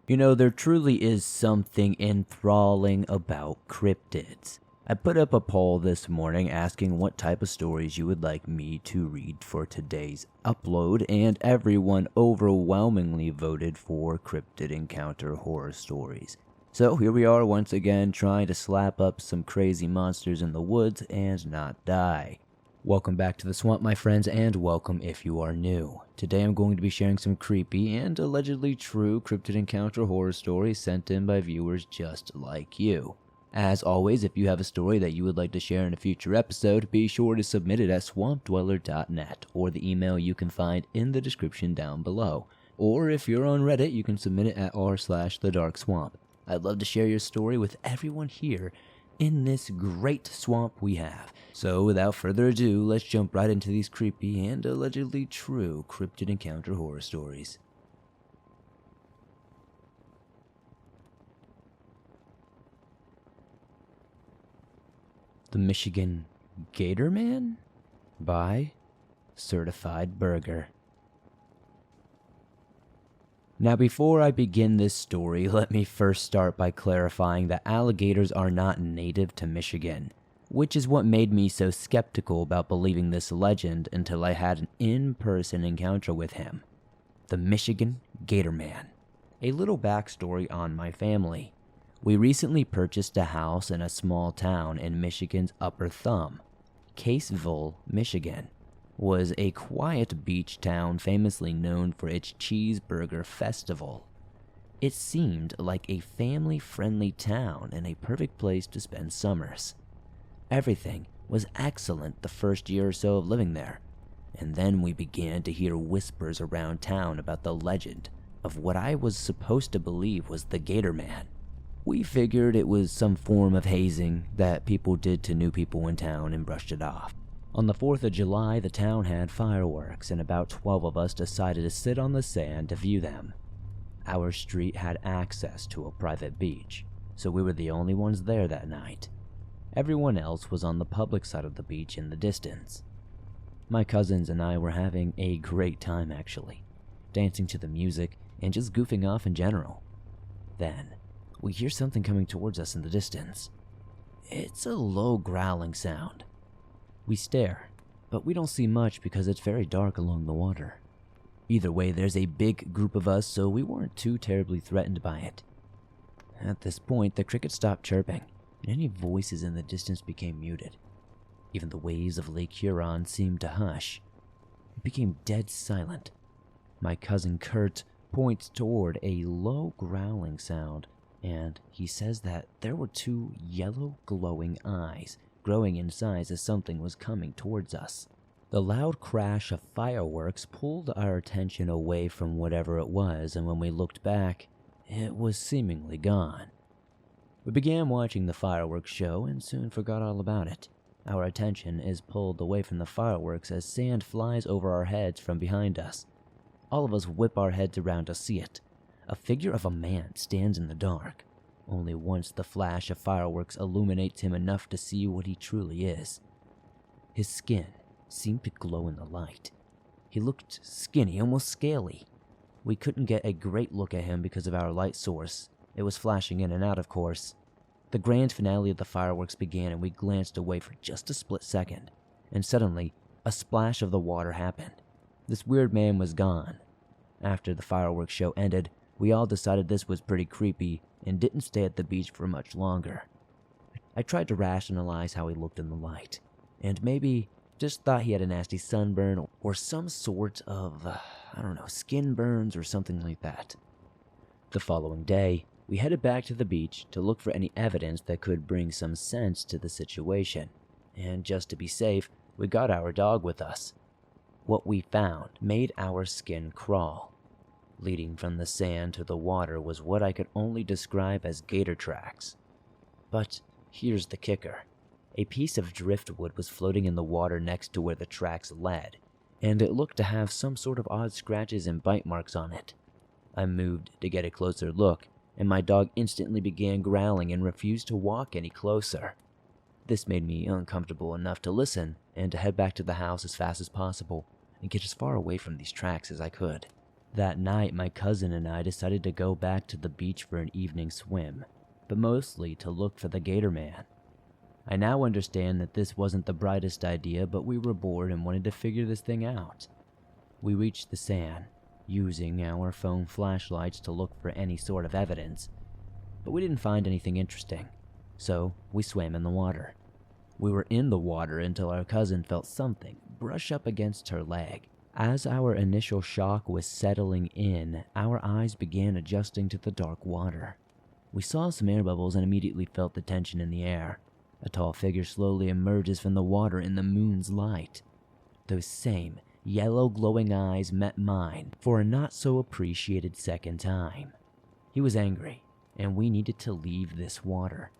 You know, there truly is something enthralling about cryptids. I put up a poll this morning asking what type of stories you would like me to read for today's upload, and everyone overwhelmingly voted for cryptid encounter horror stories. So here we are once again trying to slap up some crazy monsters in the woods and not die. Welcome back to the swamp, my friends, and welcome if you are new. Today I'm going to be sharing some creepy and allegedly true cryptid encounter horror stories sent in by viewers just like you. As always, if you have a story that you would like to share in a future episode, be sure to submit it at swampdweller.net or the email you can find in the description down below. Or if you're on Reddit, you can submit it at r/thedarkswamp. I'd love to share your story with everyone here in this great swamp we have. So without further ado, let's jump right into these creepy and allegedly true cryptid encounter horror stories. The Michigan Gator Man by CertifiedBurger. Now before I begin this story, let me first start by clarifying that alligators are not native to Michigan, which is what made me so skeptical about believing this legend until I had an in-person encounter with him. The Michigan Gator Man. A little backstory on my family. We recently purchased a house in a small town in Michigan's Upper Thumb. Caseville, Michigan was a quiet beach town famously known for its cheeseburger festival. It seemed like a family-friendly town and a perfect place to spend summers. Everything was excellent the first year or so of living there, and then we began to hear whispers around town about the legend of what I was supposed to believe was the Gator Man. We figured it was some form of hazing that people did to new people in town and brushed it off. On the 4th of July, the town had fireworks, and about 12 of us decided to sit on the sand to view them. Our street had access to a private beach, so we were the only ones there that night. Everyone else was on the public side of the beach in the distance. My cousins and I were having a great time actually, dancing to the music and just goofing off in general. Then, we hear something coming towards us in the distance. It's a low growling sound. We stare, but we don't see much because it's very dark along the water. Either way, there's a big group of us, so we weren't too terribly threatened by it. At this point, the crickets stopped chirping, and any voices in the distance became muted. Even the waves of Lake Huron seemed to hush. It became dead silent. My cousin Kurt points toward a low growling sound, and he says that there were two yellow glowing eyes growing in size as something was coming towards us. The loud crash of fireworks pulled our attention away from whatever it was, and when we looked back, it was seemingly gone. We began watching the fireworks show and soon forgot all about it. Our attention is pulled away from the fireworks as sand flies over our heads from behind us. All of us whip our heads around to see it. A figure of a man stands in the dark. Only once the flash of fireworks illuminates him enough to see what he truly is. His skin seemed to glow in the light. He looked skinny, almost scaly. We couldn't get a great look at him because of our light source. It was flashing in and out, of course. The grand finale of the fireworks began and we glanced away for just a split second. And suddenly, a splash of the water happened. This weird man was gone. After the fireworks show ended, we all decided this was pretty creepy and didn't stay at the beach for much longer. I tried to rationalize how he looked in the light, and maybe just thought he had a nasty sunburn or some sort of, skin burns or something like that. The following day, we headed back to the beach to look for any evidence that could bring some sense to the situation, and just to be safe, we got our dog with us. What we found made our skin crawl. Leading from the sand to the water was what I could only describe as gator tracks. But here's the kicker. A piece of driftwood was floating in the water next to where the tracks led, and it looked to have some sort of odd scratches and bite marks on it. I moved to get a closer look, and my dog instantly began growling and refused to walk any closer. This made me uncomfortable enough to listen and to head back to the house as fast as possible and get as far away from these tracks as I could. That night, my cousin and I decided to go back to the beach for an evening swim, but mostly to look for the Gator Man. I now understand that this wasn't the brightest idea, but we were bored and wanted to figure this thing out. We reached the sand, using our phone flashlights to look for any sort of evidence, but we didn't find anything interesting, so we swam in the water. We were in the water until our cousin felt something brush up against her leg. As our initial shock was settling in, our eyes began adjusting to the dark water. We saw some air bubbles and immediately felt the tension in the air. A tall figure slowly emerges from the water in the moon's light. Those same yellow glowing eyes met mine for a not so appreciated second time. He was angry, and we needed to leave this water.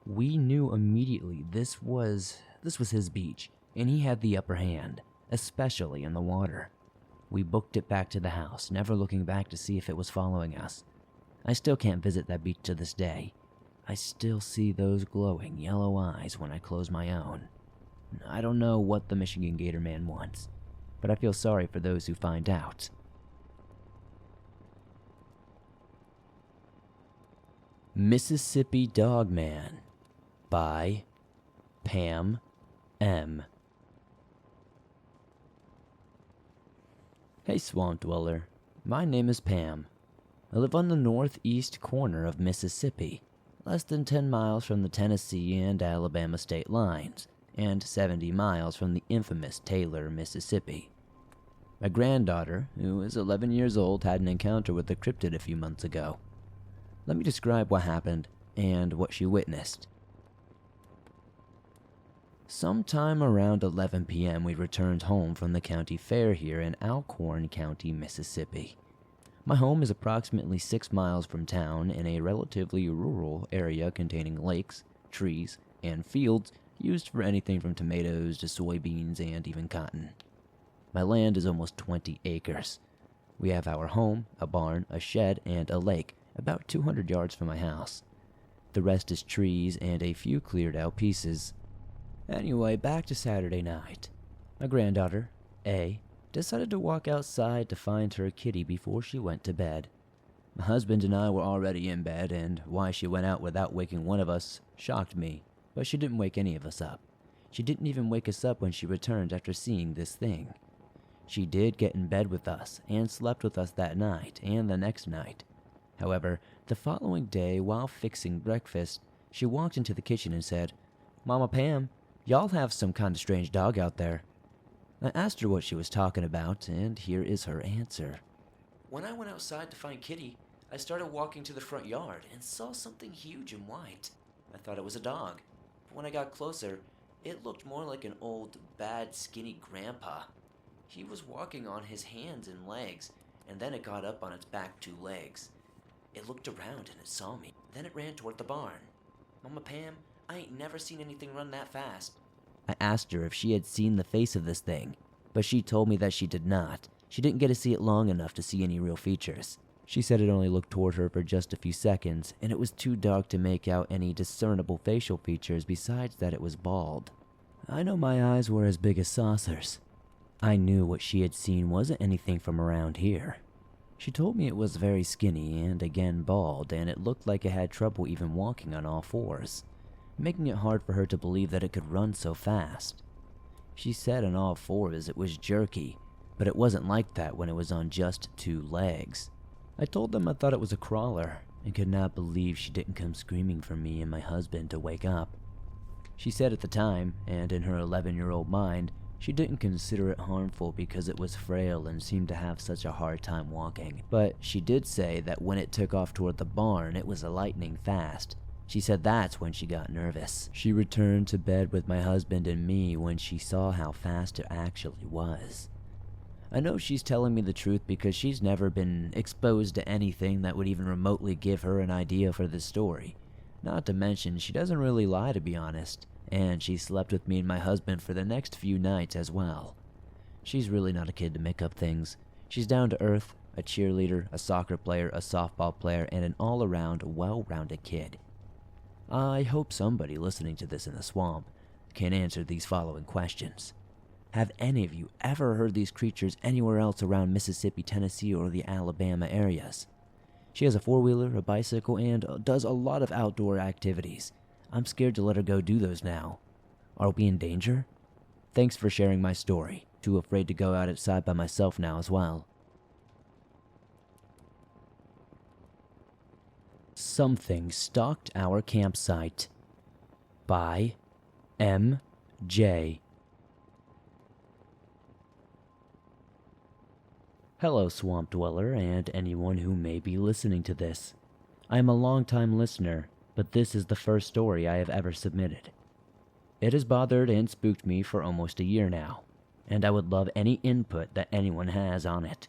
We knew immediately this was his beach, and he had the upper hand, especially in the water. We booked it back to the house, never looking back to see if it was following us. I still can't visit that beach to this day. I still see those glowing yellow eyes when I close my own. I don't know what the Michigan Gator Man wants, but I feel sorry for those who find out. Mississippi Dogman by Pam M. Hey Swamp Dweller, my name is Pam. I live on the northeast corner of Mississippi, less than 10 miles from the Tennessee and Alabama state lines, and 70 miles from the infamous Taylor, Mississippi. My granddaughter, who is 11 years old, had an encounter with the cryptid a few months ago. Let me describe what happened and what she witnessed. Sometime around 11 p.m. we returned home from the county fair here in Alcorn County, Mississippi. My home is approximately 6 miles from town in a relatively rural area containing lakes, trees, and fields used for anything from tomatoes to soybeans and even cotton. My land is almost 20 acres. We have our home, a barn, a shed, and a lake about 200 yards from my house. The rest is trees and a few cleared out pieces. Anyway, back to Saturday night. My granddaughter, A, decided to walk outside to find her kitty before she went to bed. My husband and I were already in bed, and why she went out without waking one of us shocked me, but she didn't wake any of us up. She didn't even wake us up when she returned after seeing this thing. She did get in bed with us and slept with us that night and the next night. However, the following day, while fixing breakfast, she walked into the kitchen and said, "Mama Pam, y'all have some kind of strange dog out there." I asked her what she was talking about, and here is her answer. "When I went outside to find Kitty, I started walking to the front yard and saw something huge and white. I thought it was a dog, but when I got closer, it looked more like an old, bad, skinny grandpa. He was walking on his hands and legs, and then it got up on its back 2 legs. It looked around and it saw me. Then it ran toward the barn. Mama Pam, I ain't never seen anything run that fast." I asked her if she had seen the face of this thing, but she told me that she did not. She didn't get to see it long enough to see any real features. She said it only looked toward her for just a few seconds, and it was too dark to make out any discernible facial features besides that it was bald. I know my eyes were as big as saucers. I knew what she had seen wasn't anything from around here. She told me it was very skinny and again bald, and it looked like it had trouble even walking on all fours, making it hard for her to believe that it could run so fast. She said on all fours it was jerky, but it wasn't like that when it was on just 2 legs. I told them I thought it was a crawler, and could not believe she didn't come screaming for me and my husband to wake up. She said at the time, and in her 11-year-old mind, she didn't consider it harmful because it was frail and seemed to have such a hard time walking. But she did say that when it took off toward the barn, it was lightning fast. She said that's when she got nervous. She returned to bed with my husband and me when she saw how fast it actually was. I know she's telling me the truth because she's never been exposed to anything that would even remotely give her an idea for this story. Not to mention, she doesn't really lie, to be honest, and she slept with me and my husband for the next few nights as well. She's really not a kid to make up things. She's down to earth, a cheerleader, a soccer player, a softball player, and an all-around, well-rounded kid. I hope somebody listening to this in the swamp can answer these following questions. Have any of you ever heard these creatures anywhere else around Mississippi, Tennessee, or the Alabama areas? She has a four-wheeler, a bicycle, and does a lot of outdoor activities. I'm scared to let her go do those now. Are we in danger? Thanks for sharing my story. Too afraid to go outside by myself now as well. Something Stalked Our Campsite by M.J. Hello, Swamp Dweller, and anyone who may be listening to this. I am a long-time listener, but this is the first story I have ever submitted. It has bothered and spooked me for almost a year now, and I would love any input that anyone has on it.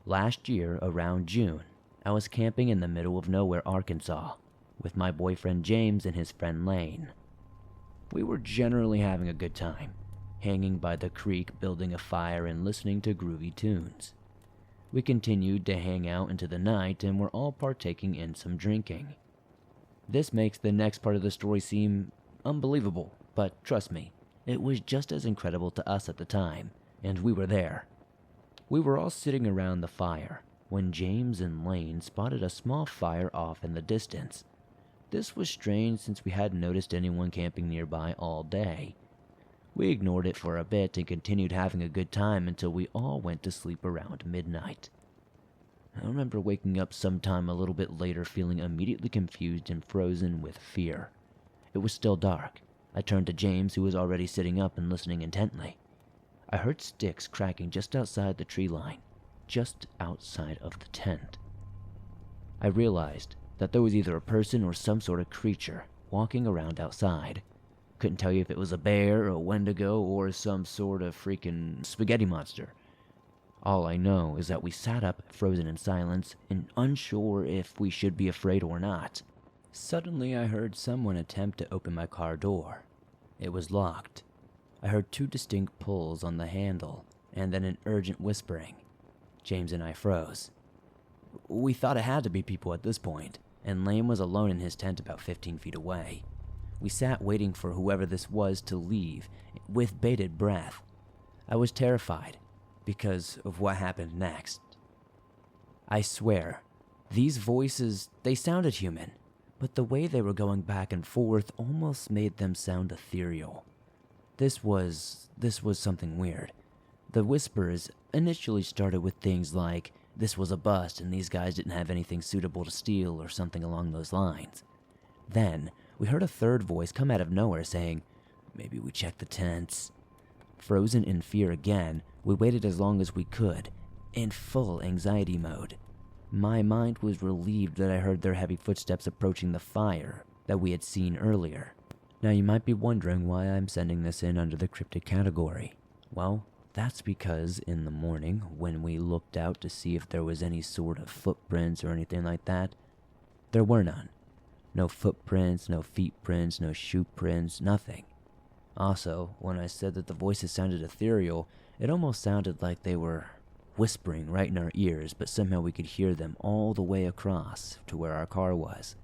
Last year, around June, I was camping in the middle of nowhere, Arkansas, with my boyfriend James and his friend Lane. We were generally having a good time, hanging by the creek, building a fire, and listening to groovy tunes. We continued to hang out into the night and were all partaking in some drinking. This makes the next part of the story seem unbelievable, but trust me, it was just as incredible to us at the time, and we were there. We were all sitting around the fire when James and Lane spotted a small fire off in the distance. This was strange since we hadn't noticed anyone camping nearby all day. We ignored it for a bit and continued having a good time until we all went to sleep around midnight. I remember waking up sometime a little bit later feeling immediately confused and frozen with fear. It was still dark. I turned to James, who was already sitting up and listening intently. I heard sticks cracking just outside the tree line, just outside of the tent. I realized that there was either a person or some sort of creature walking around outside. Couldn't tell you if it was a bear, a wendigo, or some sort of freaking spaghetti monster. All I know is that we sat up, frozen in silence, and unsure if we should be afraid or not. Suddenly I heard someone attempt to open my car door. It was locked. I heard two distinct pulls on the handle, and then an urgent whispering. James and I froze. We thought it had to be people at this point, and Lane was alone in his tent about 15 feet away. We sat waiting for whoever this was to leave, with bated breath. I was terrified, because of what happened next. I swear, these voices, they sounded human, but the way they were going back and forth almost made them sound ethereal. This was something weird. The whispers initially started with things like, this was a bust and these guys didn't have anything suitable to steal or something along those lines. Then, we heard a third voice come out of nowhere saying, maybe we check the tents. Frozen in fear again, we waited as long as we could, in full anxiety mode. My mind was relieved that I heard their heavy footsteps approaching the fire that we had seen earlier. Now you might be wondering why I'm sending this in under the cryptid category. Well, that's because in the morning, when we looked out to see if there was any sort of footprints or anything like that, there were none. No footprints, no feet prints, no shoe prints, nothing. Also, when I said that the voices sounded ethereal, it almost sounded like they were whispering right in our ears, but somehow we could hear them all the way across to where our car was.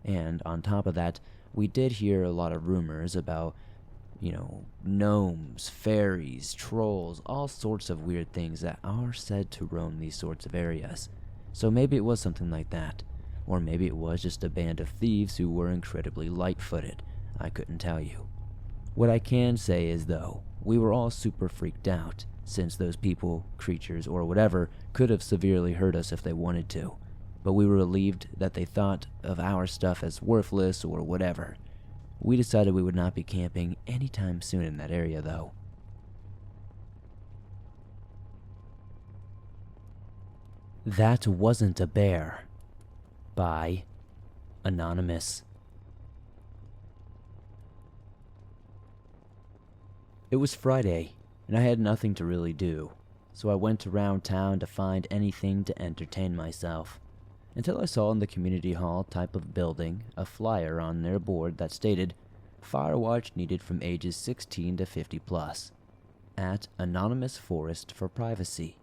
And on top of that, we did hear a lot of rumors about, gnomes, fairies, trolls, all sorts of weird things that are said to roam these sorts of areas. So maybe it was something like that. Or maybe it was just a band of thieves who were incredibly light-footed. I couldn't tell you. What I can say is, though, we were all super freaked out, since those people, creatures, or whatever could have severely hurt us if they wanted to. But we were relieved that they thought of our stuff as worthless or whatever. We decided we would not be camping anytime soon in that area, though. That Wasn't a Bear by Anonymous. It was Friday, and I had nothing to really do, so I went around town to find anything to entertain myself, until I saw in the community hall type of building a flyer on their board that stated, Fire watch needed from ages 16 to 50 plus, at Anonymous Forest for privacy.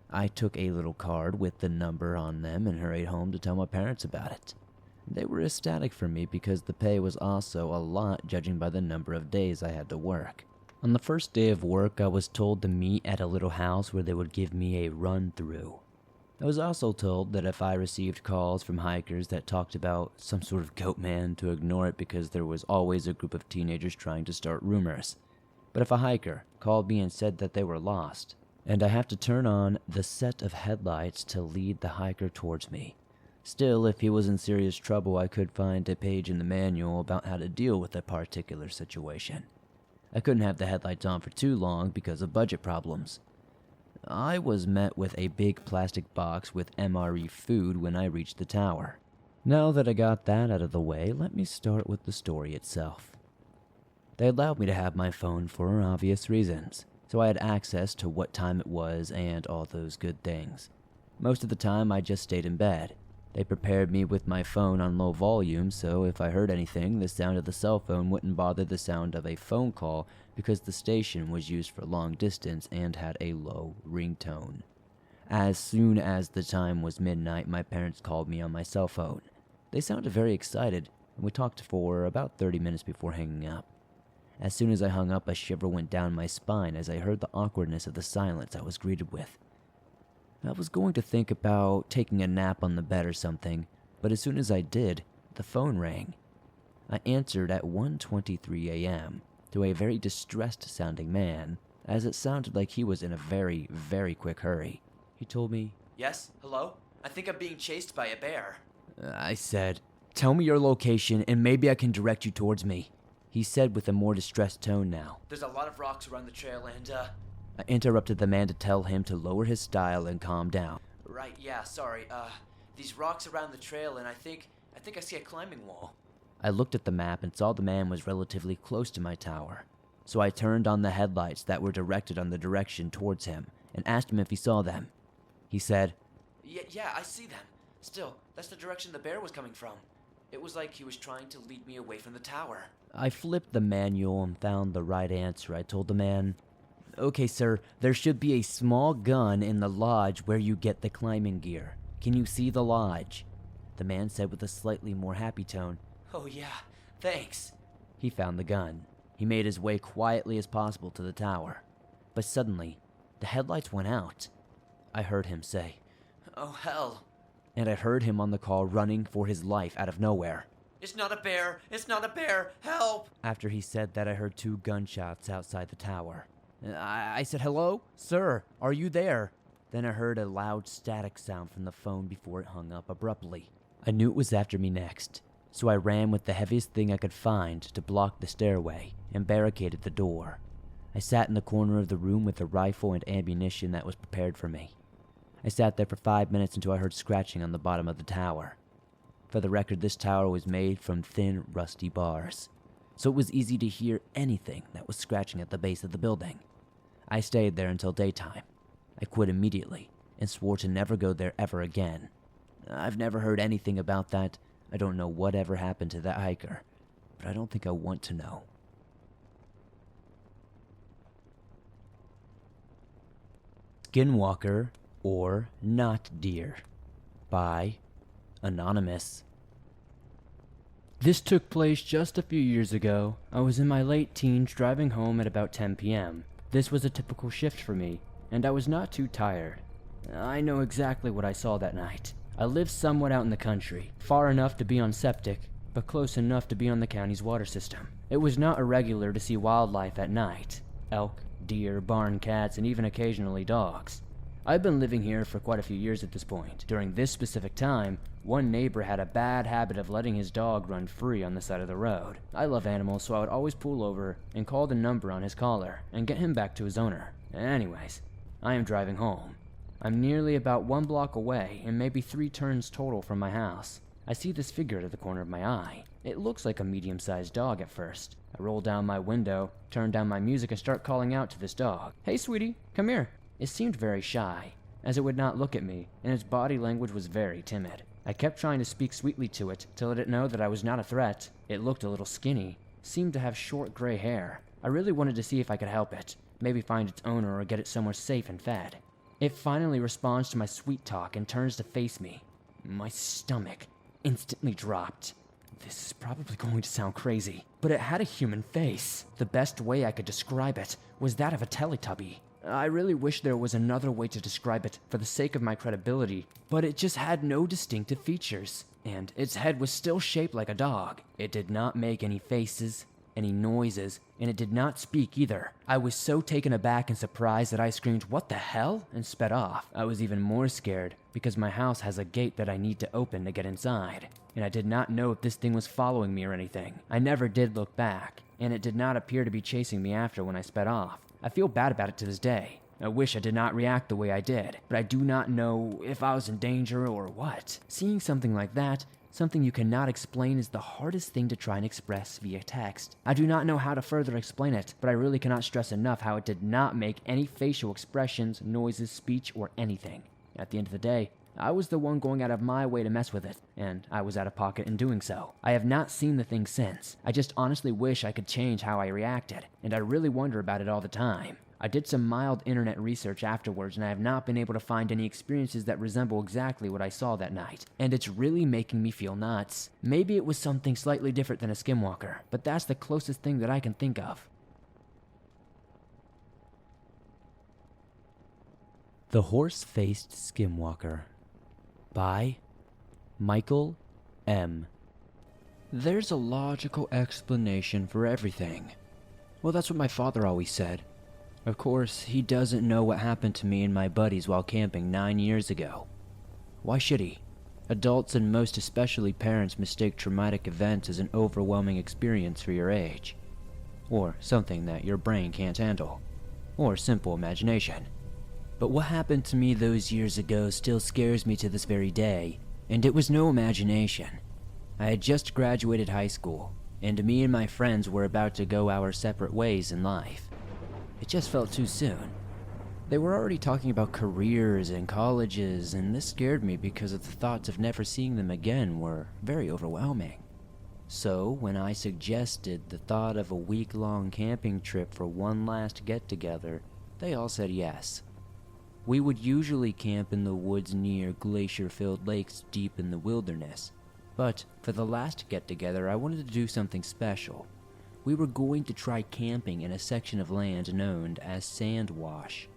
I took a little card with the number on them and hurried home to tell my parents about it. They were ecstatic for me because the pay was also a lot judging by the number of days I had to work. On the first day of work, I was told to meet at a little house where they would give me a run-through. I was also told that if I received calls from hikers that talked about some sort of goat man, to ignore it because there was always a group of teenagers trying to start rumors. But if a hiker called me and said that they were lost, and I have to turn on the set of headlights to lead the hiker towards me. Still, if he was in serious trouble, I could find a page in the manual about how to deal with a particular situation. I couldn't have the headlights on for too long because of budget problems. I was met with a big plastic box with MRE food when I reached the tower. Now that I got that out of the way, let me start with the story itself. They allowed me to have my phone for obvious reasons, so I had access to what time it was and all those good things. Most of the time I just stayed in bed. They prepared me with my phone on low volume, so if I heard anything, the sound of the cell phone wouldn't bother the sound of a phone call because the station was used for long distance and had a low ringtone. As soon as the time was midnight, my parents called me on my cell phone. They sounded very excited, and we talked for about 30 minutes before hanging up. As soon as I hung up, a shiver went down my spine as I heard the awkwardness of the silence I was greeted with. I was going to think about taking a nap on the bed or something, but as soon as I did, the phone rang. I answered at 1:23 a.m. to a very distressed-sounding man, as it sounded like he was in a very, very quick hurry. He told me, Yes? Hello? I think I'm being chased by a bear. I said, "Tell me your location and maybe I can direct you towards me." He said with a more distressed tone now. There's a lot of rocks around the trail and, I interrupted the man to tell him to lower his style and calm down. Right, yeah, sorry, these rocks around the trail and I think I see a climbing wall. I looked at the map and saw the man was relatively close to my tower, so I turned on the headlights that were directed on the direction towards him and asked him if he saw them. He said, Yeah, I see them. Still, that's the direction the bear was coming from. It was like he was trying to lead me away from the tower. I flipped the manual and found the right answer. I told the man, "Okay, sir, there should be a small gun in the lodge where you get the climbing gear. Can you see the lodge?" The man said with a slightly more happy tone, Oh yeah, thanks. He found the gun. He made his way quietly as possible to the tower. But suddenly, the headlights went out. I heard him say, Oh hell. and I heard him on the call running for his life out of nowhere. It's not a bear! It's not a bear! Help! After he said that, I heard 2 gunshots outside the tower. I said, "Hello? Sir, are you there?" Then I heard a loud static sound from the phone before it hung up abruptly. I knew it was after me next, so I ran with the heaviest thing I could find to block the stairway and barricaded the door. I sat in the corner of the room with a rifle and ammunition that was prepared for me. I sat there for 5 minutes until I heard scratching on the bottom of the tower. For the record, this tower was made from thin, rusty bars, so it was easy to hear anything that was scratching at the base of the building. I stayed there until daytime. I quit immediately and swore to never go there ever again. I've never heard anything about that. I don't know whatever happened to that hiker, but I don't think I want to know. Skinwalker or Not Deer by Anonymous. This took place just a few years ago. I was in my late teens driving home at about 10 p.m. This was a typical shift for me, and I was not too tired. I know exactly what I saw that night. I lived somewhat out in the country, far enough to be on septic, but close enough to be on the county's water system. It was not irregular to see wildlife at night. Elk, deer, barn cats, and even occasionally dogs. I've been living here for quite a few years at this point. During this specific time, one neighbor had a bad habit of letting his dog run free on the side of the road. I love animals, so I would always pull over and call the number on his collar and get him back to his owner. Anyways, I am driving home. I'm nearly about 1 block away and maybe 3 turns total from my house. I see this figure out of the corner of my eye. It looks like a medium-sized dog at first. I roll down my window, turn down my music, and start calling out to this dog. "Hey, sweetie, come here." It seemed very shy, as it would not look at me, and its body language was very timid. I kept trying to speak sweetly to it, to let it know that I was not a threat. It looked a little skinny, seemed to have short gray hair. I really wanted to see if I could help it, maybe find its owner or get it somewhere safe and fed. It finally responds to my sweet talk and turns to face me. My stomach instantly dropped. This is probably going to sound crazy, but it had a human face. The best way I could describe it was that of a Teletubby. I really wish there was another way to describe it for the sake of my credibility, but it just had no distinctive features, and its head was still shaped like a dog. It did not make any faces, any noises, and it did not speak either. I was so taken aback and surprised that I screamed, "What the hell?" and sped off. I was even more scared because my house has a gate that I need to open to get inside, and I did not know if this thing was following me or anything. I never did look back, and it did not appear to be chasing me after when I sped off. I feel bad about it to this day. I wish I did not react the way I did, but I do not know if I was in danger or what. Seeing something like that, something you cannot explain, is the hardest thing to try and express via text. I do not know how to further explain it, but I really cannot stress enough how it did not make any facial expressions, noises, speech, or anything. At the end of the day, I was the one going out of my way to mess with it, and I was out of pocket in doing so. I have not seen the thing since. I just honestly wish I could change how I reacted, and I really wonder about it all the time. I did some mild internet research afterwards, and I have not been able to find any experiences that resemble exactly what I saw that night, and it's really making me feel nuts. Maybe it was something slightly different than a Skinwalker, but that's the closest thing that I can think of. The Horse-Faced Skinwalker by Michael M. There's a logical explanation for everything. Well, that's what my father always said. Of course, he doesn't know what happened to me and my buddies while camping 9 years ago. Why should he? Adults, and most especially parents, mistake traumatic events as an overwhelming experience for your age, or something that your brain can't handle, or simple imagination. But what happened to me those years ago still scares me to this very day, and it was no imagination. I had just graduated high school, and me and my friends were about to go our separate ways in life. It just felt too soon. They were already talking about careers and colleges, and this scared me because of the thoughts of never seeing them again were very overwhelming. So, when I suggested the thought of a week-long camping trip for one last get-together, they all said yes. We would usually camp in the woods near glacier-filled lakes deep in the wilderness, but for the last get-together I wanted to do something special. We were going to try camping in a section of land known as Sand Wash.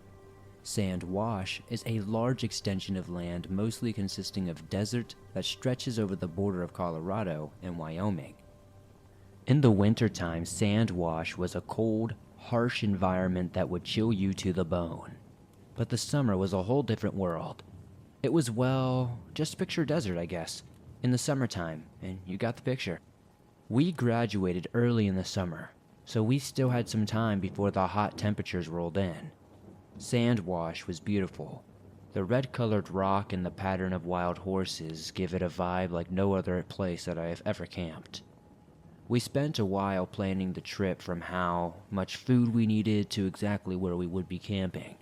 Sand Wash is a large extension of land mostly consisting of desert that stretches over the border of Colorado and Wyoming. In the wintertime, Sand Wash was a cold, harsh environment that would chill you to the bone. But the summer was a whole different world. It was, well, just picture desert, I guess, in the summertime, and you got the picture. We graduated early in the summer, so we still had some time before the hot temperatures rolled in. Sand Wash was beautiful. The red-colored rock and the pattern of wild horses give it a vibe like no other place that I have ever camped. We spent a while planning the trip, from how much food we needed to exactly where we would be camping.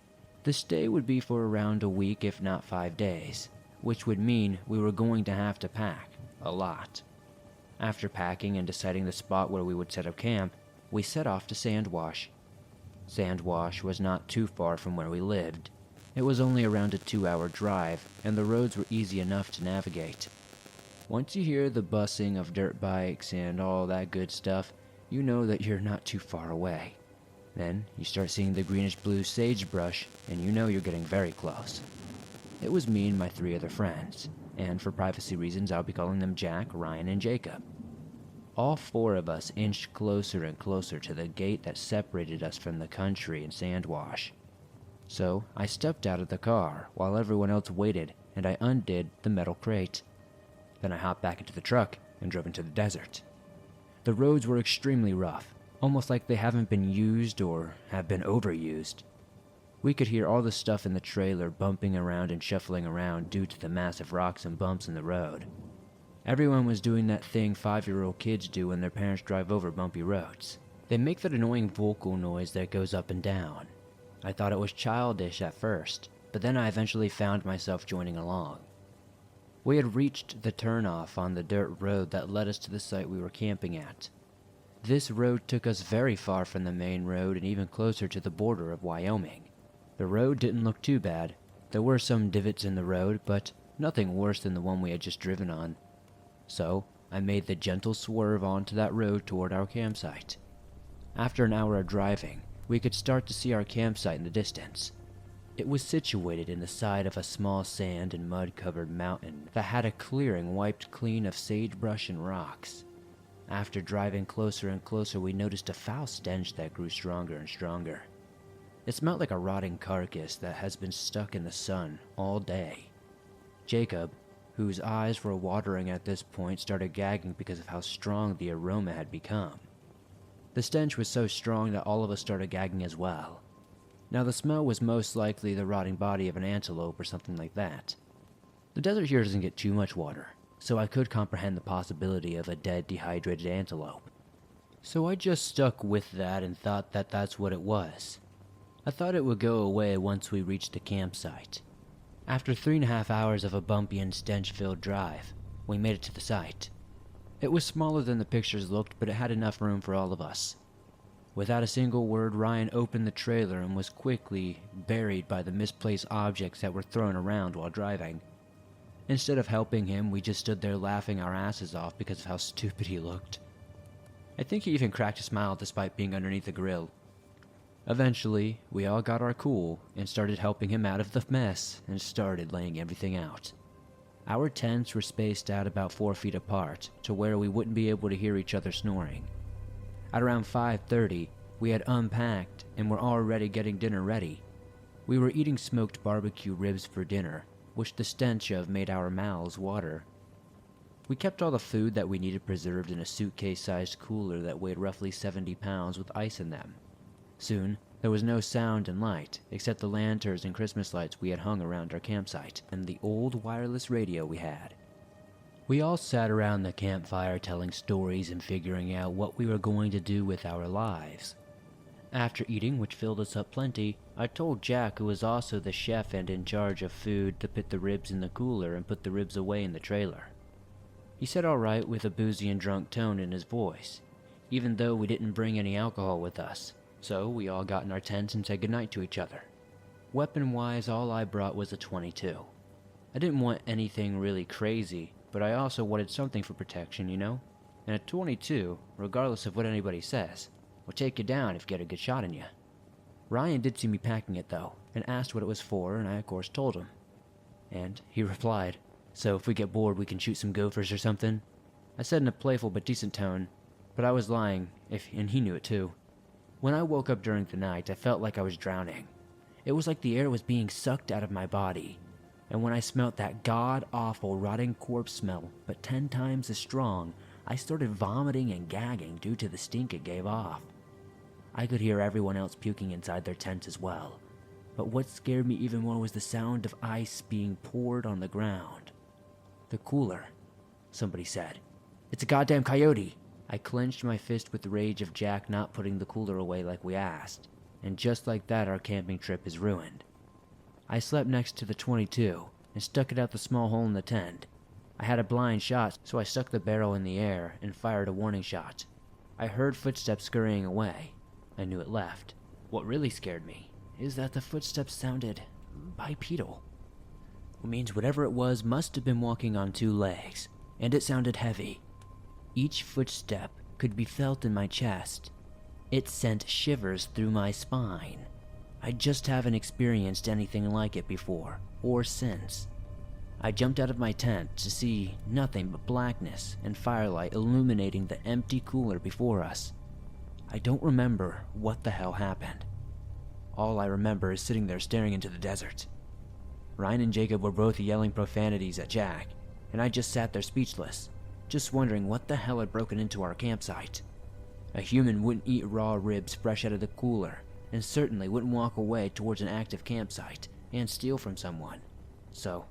The stay would be for around a week, if not 5 days, which would mean we were going to have to pack a lot. After packing and deciding the spot where we would set up camp, we set off to Sand Wash. Sand Wash was not too far from where we lived. It was only around a 2-hour drive, and the roads were easy enough to navigate. Once you hear the bussing of dirt bikes and all that good stuff, you know that you're not too far away. Then you start seeing the greenish-blue sagebrush, and you know you're getting very close. It was me and my 3 other friends, and for privacy reasons I'll be calling them Jack, Ryan, and Jacob. All 4 of us inched closer and closer to the gate that separated us from the country in Sand Wash. So I stepped out of the car while everyone else waited, and I undid the metal crate. Then I hopped back into the truck and drove into the desert. The roads were extremely rough, almost like they haven't been used or have been overused. We could hear all the stuff in the trailer bumping around and shuffling around due to the massive rocks and bumps in the road. Everyone was doing that thing 5-year-old kids do when their parents drive over bumpy roads. They make that annoying vocal noise that goes up and down. I thought it was childish at first, but then I eventually found myself joining along. We had reached the turnoff on the dirt road that led us to the site we were camping at. This road took us very far from the main road and even closer to the border of Wyoming. The road didn't look too bad. There were some divots in the road, but nothing worse than the one we had just driven on. So, I made the gentle swerve onto that road toward our campsite. After an hour of driving, we could start to see our campsite in the distance. It was situated in the side of a small sand and mud-covered mountain that had a clearing wiped clean of sagebrush and rocks. After driving closer and closer, we noticed a foul stench that grew stronger and stronger. It smelled like a rotting carcass that has been stuck in the sun all day. Jacob, whose eyes were watering at this point, started gagging because of how strong the aroma had become. The stench was so strong that all of us started gagging as well. Now the smell was most likely the rotting body of an antelope or something like that. The desert here doesn't get too much water, so I could comprehend the possibility of a dead, dehydrated antelope. So I just stuck with that and thought that that's what it was. I thought it would go away once we reached the campsite. After 3.5 hours of a bumpy and stench-filled drive, we made it to the site. It was smaller than the pictures looked, but it had enough room for all of us. Without a single word, Ryan opened the trailer and was quickly buried by the misplaced objects that were thrown around while driving. Instead of helping him, we just stood there laughing our asses off because of how stupid he looked. I think he even cracked a smile despite being underneath the grill. Eventually, we all got our cool and started helping him out of the mess and started laying everything out. Our tents were spaced out about 4 feet apart to where we wouldn't be able to hear each other snoring. At around 5:30, we had unpacked and were already getting dinner ready. We were eating smoked barbecue ribs for dinner, which the stench of made our mouths water. We kept all the food that we needed preserved in a suitcase-sized cooler that weighed roughly 70 pounds with ice in them. Soon, there was no sound and light, except the lanterns and Christmas lights we had hung around our campsite, and the old wireless radio we had. We all sat around the campfire telling stories and figuring out what we were going to do with our lives. After eating, which filled us up plenty, I told Jack, who was also the chef and in charge of food, to put the ribs in the cooler and put the ribs away in the trailer. He said alright with a boozy and drunk tone in his voice, even though we didn't bring any alcohol with us, so we all got in our tents and said goodnight to each other. Weapon-wise, all I brought was a .22. I didn't want anything really crazy, but I also wanted something for protection, you know? And a .22, regardless of what anybody says, will take you down if you get a good shot in you. Ryan did see me packing it though, and asked what it was for, and I of course told him. And he replied, "So if we get bored we can shoot some gophers or something?" I said in a playful but decent tone, but I was lying, and he knew it too. When I woke up during the night, I felt like I was drowning. It was like the air was being sucked out of my body. And when I smelt that god-awful rotting corpse smell, but 10 times as strong, I started vomiting and gagging due to the stink it gave off. I could hear everyone else puking inside their tents as well. But what scared me even more was the sound of ice being poured on the ground. "The cooler," somebody said. "It's a goddamn coyote." I clenched my fist with the rage of Jack not putting the cooler away like we asked. And just like that, our camping trip is ruined. I slept next to the .22 and stuck it out the small hole in the tent. I had a blind shot, so I stuck the barrel in the air and fired a warning shot. I heard footsteps scurrying away. I knew it left. What really scared me is that the footsteps sounded bipedal. Which means whatever it was must have been walking on 2 legs, and it sounded heavy. Each footstep could be felt in my chest. It sent shivers through my spine. I just haven't experienced anything like it before, or since. I jumped out of my tent to see nothing but blackness and firelight illuminating the empty cooler before us. I don't remember what the hell happened. All I remember is sitting there staring into the desert. Ryan and Jacob were both yelling profanities at Jack, and I just sat there speechless, just wondering what the hell had broken into our campsite. A human wouldn't eat raw ribs fresh out of the cooler, and certainly wouldn't walk away towards an active campsite and steal from someone. So,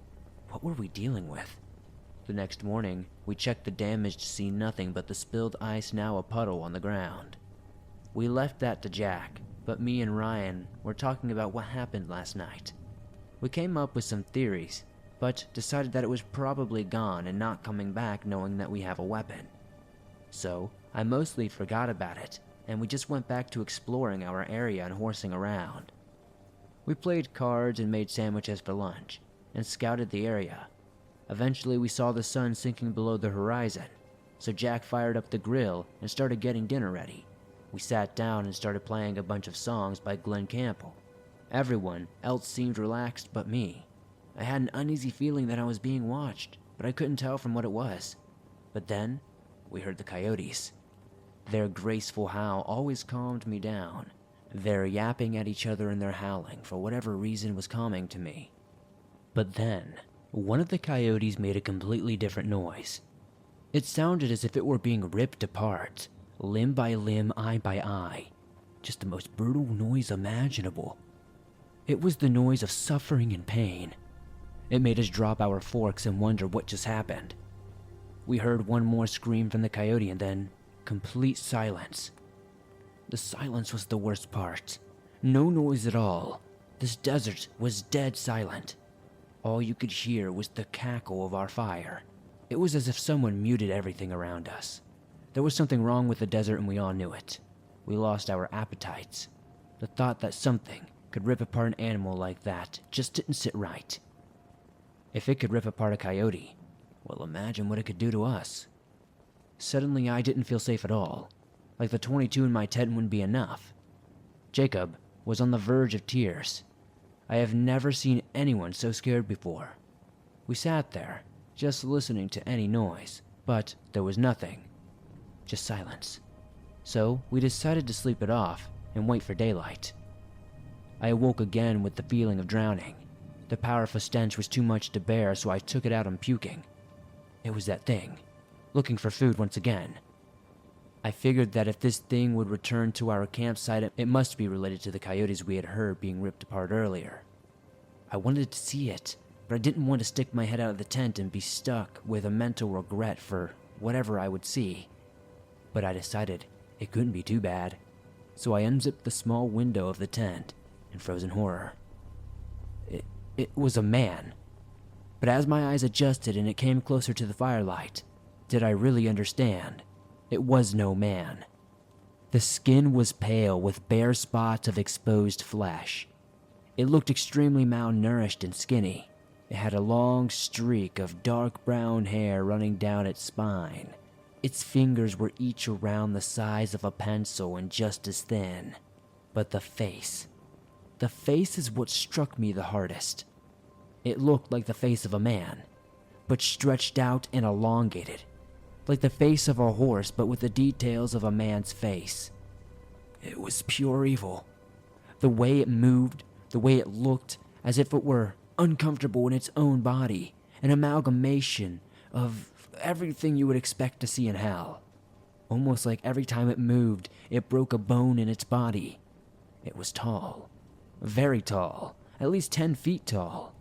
what were we dealing with? The next morning, we checked the damage to see nothing but the spilled ice, now a puddle on the ground. We left that to Jack, but me and Ryan were talking about what happened last night. We came up with some theories, but decided that it was probably gone and not coming back, knowing that we have a weapon. So, I mostly forgot about it, and we just went back to exploring our area and horsing around. We played cards and made sandwiches for lunch, and scouted the area. Eventually we saw the sun sinking below the horizon. so Jack fired up the grill and started getting dinner ready. We sat down and started playing a bunch of songs by Glenn Campbell. Everyone else seemed relaxed but me. I had an uneasy feeling that I was being watched, but I couldn't tell from what it was. But then, we heard the coyotes. Their graceful howl always calmed me down. Their yapping at each other and their howling, for whatever reason, was calming to me. But then, one of the coyotes made a completely different noise. It sounded as if it were being ripped apart, limb by limb, eye by eye. Just the most brutal noise imaginable. It was the noise of suffering and pain. It made us drop our forks and wonder what just happened. We heard one more scream from the coyote and then complete silence. The silence was the worst part. No noise at all. This desert was dead silent. All you could hear was the cackle of our fire. It was as if someone muted everything around us. There was something wrong with the desert and we all knew it. We lost our appetites. The thought that something could rip apart an animal like that just didn't sit right. If it could rip apart a coyote, well, imagine what it could do to us. Suddenly, I didn't feel safe at all. Like the 22 in my tent wouldn't be enough. Jacob was on the verge of tears. I have never seen anyone so scared before. We sat there, just listening to any noise, but there was nothing. Just silence. So, we decided to sleep it off and wait for daylight. I awoke again with the feeling of drowning. The powerful stench was too much to bear, so I took it out on puking. It was that thing, looking for food once again. I figured that if this thing would return to our campsite, it must be related to the coyotes we had heard being ripped apart earlier. I wanted to see it, but I didn't want to stick my head out of the tent and be stuck with a mental regret for whatever I would see. But I decided it couldn't be too bad, so I unzipped the small window of the tent and froze in horror. It was a man. But as my eyes adjusted and it came closer to the firelight, did I really understand? It was no man. The skin was pale with bare spots of exposed flesh. It looked extremely malnourished and skinny. It had a long streak of dark brown hair running down its spine. Its fingers were each around the size of a pencil and just as thin. But the face is what struck me the hardest. It looked like the face of a man, but stretched out and elongated, like the face of a horse but with the details of a man's face. It was pure evil. The way it moved, the way it looked, as if it were uncomfortable in its own body, an amalgamation of everything you would expect to see in hell. Almost like every time it moved, it broke a bone in its body. It was tall. Very tall, at least 10 feet tall.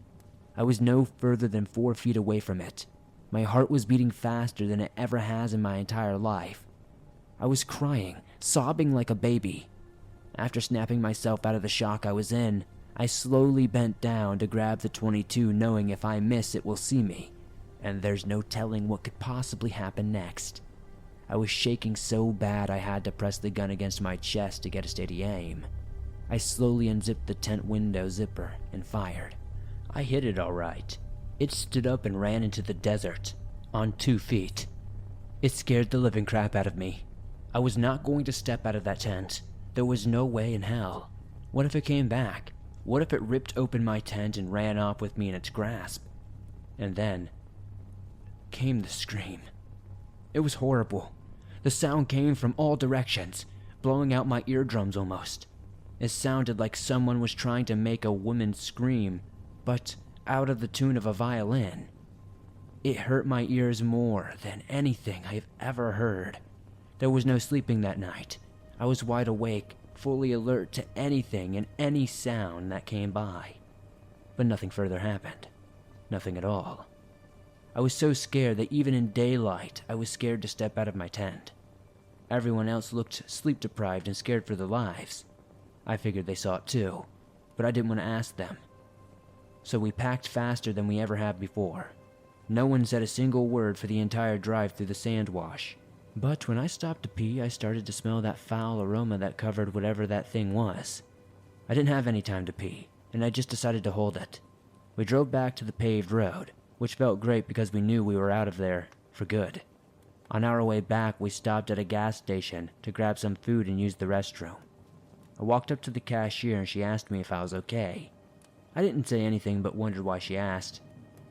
I was no further than 4 feet away from it. My heart was beating faster than it ever has in my entire life. I was crying, sobbing like a baby. After snapping myself out of the shock I was in, I slowly bent down to grab the 22, knowing if I miss it will see me, and there's no telling what could possibly happen next. I was shaking so bad I had to press the gun against my chest to get a steady aim. I slowly unzipped the tent window zipper and fired. I hit it all right. It stood up and ran into the desert, on 2 feet. It scared the living crap out of me. I was not going to step out of that tent. There was no way in hell. What if it came back? What if it ripped open my tent and ran off with me in its grasp? And then came the scream. It was horrible. The sound came from all directions, blowing out my eardrums almost. It sounded like someone was trying to make a woman scream, but out of the tune of a violin. It hurt my ears more than anything I've ever heard. There was no sleeping that night. I was wide awake, fully alert to anything and any sound that came by. But nothing further happened. Nothing at all. I was so scared that even in daylight, I was scared to step out of my tent. Everyone else looked sleep-deprived and scared for their lives. I figured they saw it too, but I didn't want to ask them. So we packed faster than we ever have before. No one said a single word for the entire drive through the sand wash. But when I stopped to pee, I started to smell that foul aroma that covered whatever that thing was. I didn't have any time to pee, and I just decided to hold it. We drove back to the paved road, which felt great because we knew we were out of there for good. On our way back, we stopped at a gas station to grab some food and use the restroom. I walked up to the cashier and she asked me if I was okay. I didn't say anything but wondered why she asked.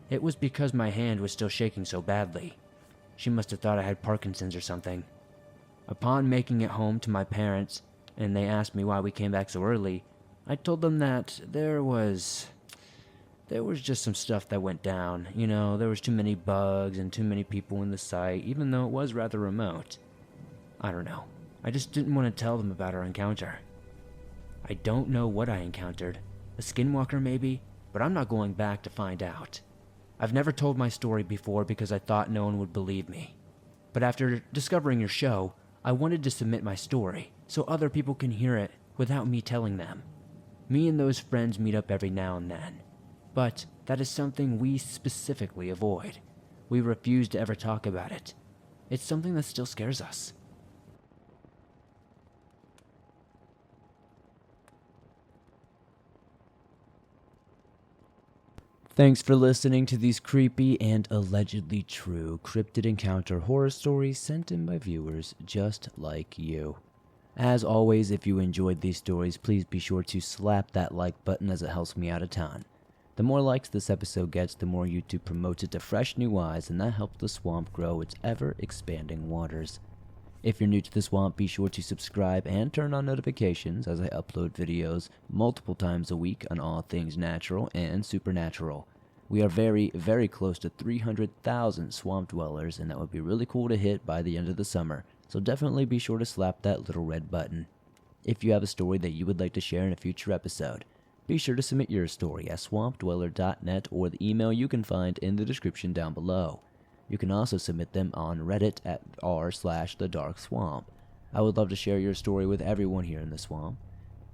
It was because my hand was still shaking so badly. She must have thought I had Parkinson's or something. Upon making it home to my parents, and they asked me why we came back so early, I told them that there was just some stuff that went down. You know, there was too many bugs and too many people in the site, even though it was rather remote. I don't know. I just didn't want to tell them about our encounter. I don't know what I encountered. A skinwalker maybe, but I'm not going back to find out. I've never told my story before because I thought no one would believe me. But after discovering your show, I wanted to submit my story so other people can hear it without me telling them. Me and those friends meet up every now and then, but that is something we specifically avoid. We refuse to ever talk about it. It's something that still scares us. Thanks for listening to these creepy and allegedly true cryptid encounter horror stories sent in by viewers just like you. As always, if you enjoyed these stories, please be sure to slap that like button as it helps me out a ton. The more likes this episode gets, the more YouTube promotes it to fresh new eyes, and that helps the swamp grow its ever-expanding waters. If you're new to the swamp, be sure to subscribe and turn on notifications as I upload videos multiple times a week on all things natural and supernatural. We are very, very close to 300,000 swamp dwellers, and that would be really cool to hit by the end of the summer, so definitely be sure to slap that little red button. If you have a story that you would like to share in a future episode, be sure to submit your story at swampdweller.net or the email you can find in the description down below. You can also submit them on Reddit at r/thedarkswamp. I would love to share your story with everyone here in the swamp.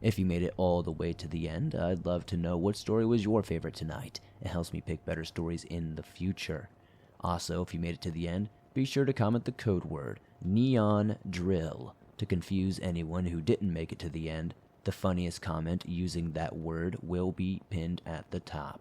If you made it all the way to the end, I'd love to know what story was your favorite tonight. It helps me pick better stories in the future. Also, if you made it to the end, be sure to comment the code word, Neon Drill, to confuse anyone who didn't make it to the end. The funniest comment using that word will be pinned at the top.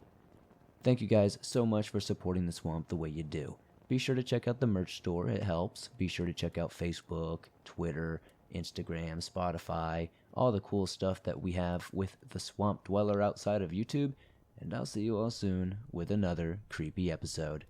Thank you guys so much for supporting the swamp the way you do. Be sure to check out the merch store, it helps. Be sure to check out Facebook, Twitter, Instagram, Spotify, all the cool stuff that we have with the Swamp Dweller outside of YouTube. And I'll see you all soon with another creepy episode.